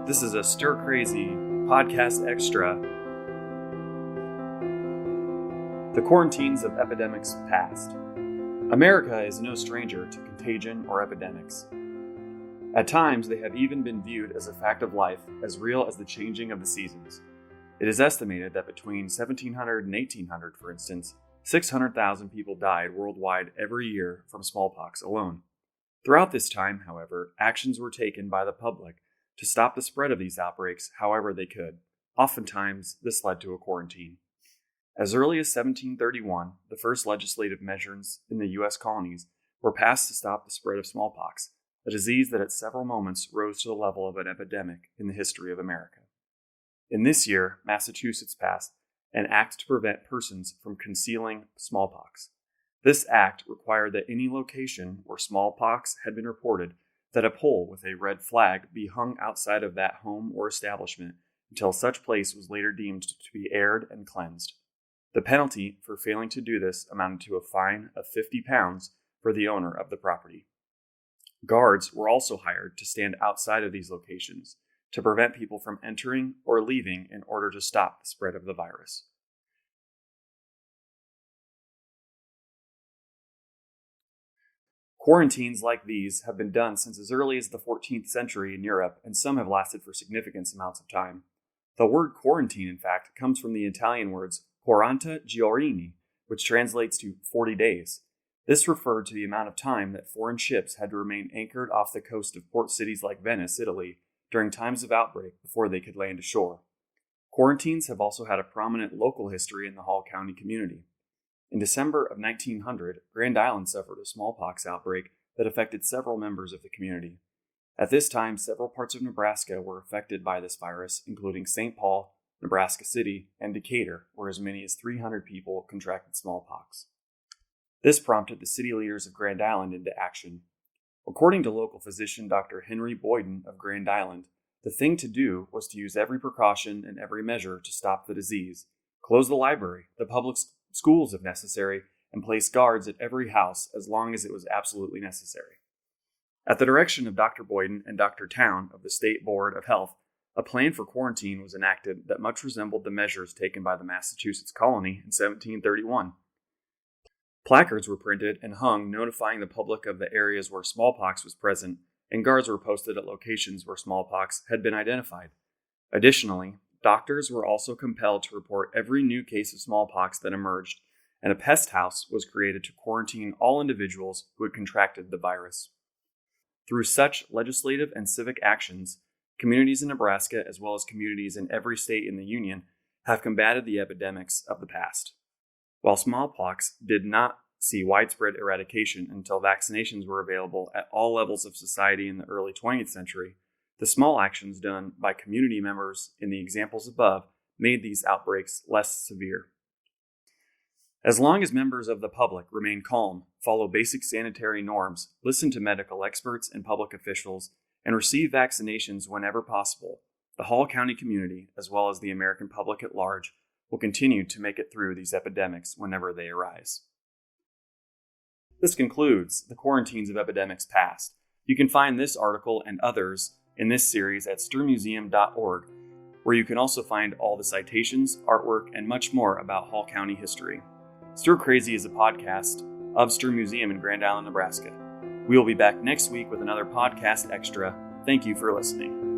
This is a Stuhr Crazy Podcast Extra. The quarantines of epidemics past. America is no stranger to contagion or epidemics. At times, they have even been viewed as a fact of life, as real as the changing of the seasons. It is estimated that between 1700 and 1800, for instance, 600,000 people died worldwide every year from smallpox alone. Throughout this time, however, actions were taken by the public to stop the spread of these outbreaks however they could. Oftentimes, this led to a quarantine. As early as 1731, the first legislative measures in the U.S. colonies were passed to stop the spread of smallpox, a disease that at several moments rose to the level of an epidemic in the history of America. In this year, Massachusetts passed an act to prevent persons from concealing smallpox. This act required that any location where smallpox had been reported, that a pole with a red flag be hung outside of that home or establishment until such place was later deemed to be aired and cleansed. The penalty for failing to do this amounted to a fine of 50 pounds for the owner of the property. Guards were also hired to stand outside of these locations to prevent people from entering or leaving in order to stop the spread of the virus. Quarantines like these have been done since as early as the 14th century in Europe, and some have lasted for significant amounts of time. The word quarantine, in fact, comes from the Italian words 40 giorni, which translates to 40 days. This referred to the amount of time that foreign ships had to remain anchored off the coast of port cities like Venice, Italy, during times of outbreak before they could land ashore. Quarantines have also had a prominent local history in the Hall County community. In December of 1900, Grand Island suffered a smallpox outbreak that affected several members of the community. At this time, several parts of Nebraska were affected by this virus, including St. Paul, Nebraska City, and Decatur, where as many as 300 people contracted smallpox. This prompted the city leaders of Grand Island into action. According to local physician Dr. Henry Boyden of Grand Island, the thing to do was to use every precaution and every measure to stop the disease, close the library, the public schools if necessary, and place guards at every house as long as it was absolutely necessary. At the direction of Dr. Boyden and Dr. Town of the State Board of Health, a plan for quarantine was enacted that much resembled the measures taken by the Massachusetts colony in 1731. Placards were printed and hung notifying the public of the areas where smallpox was present, and guards were posted at locations where smallpox had been identified. Additionally, doctors were also compelled to report every new case of smallpox that emerged, and a pest house was created to quarantine all individuals who had contracted the virus. Through such legislative and civic actions, communities in Nebraska, as well as communities in every state in the Union, have combated the epidemics of the past. While smallpox did not see widespread eradication until vaccinations were available at all levels of society in the early 20th century, the small actions done by community members in the examples above made these outbreaks less severe. As long as members of the public remain calm, follow basic sanitary norms, listen to medical experts and public officials, and receive vaccinations whenever possible, the Hall County community, as well as the American public at large, will continue to make it through these epidemics whenever they arise. This concludes the Quarantines of Epidemics Past. You can find this article and others in this series at StuhrMuseum.org, where you can also find all the citations, artwork, and much more about Hall County history. Stuhr Crazy is a podcast of Stuhr Museum in Grand Island, Nebraska. We will be back next week with another podcast extra. Thank you for listening.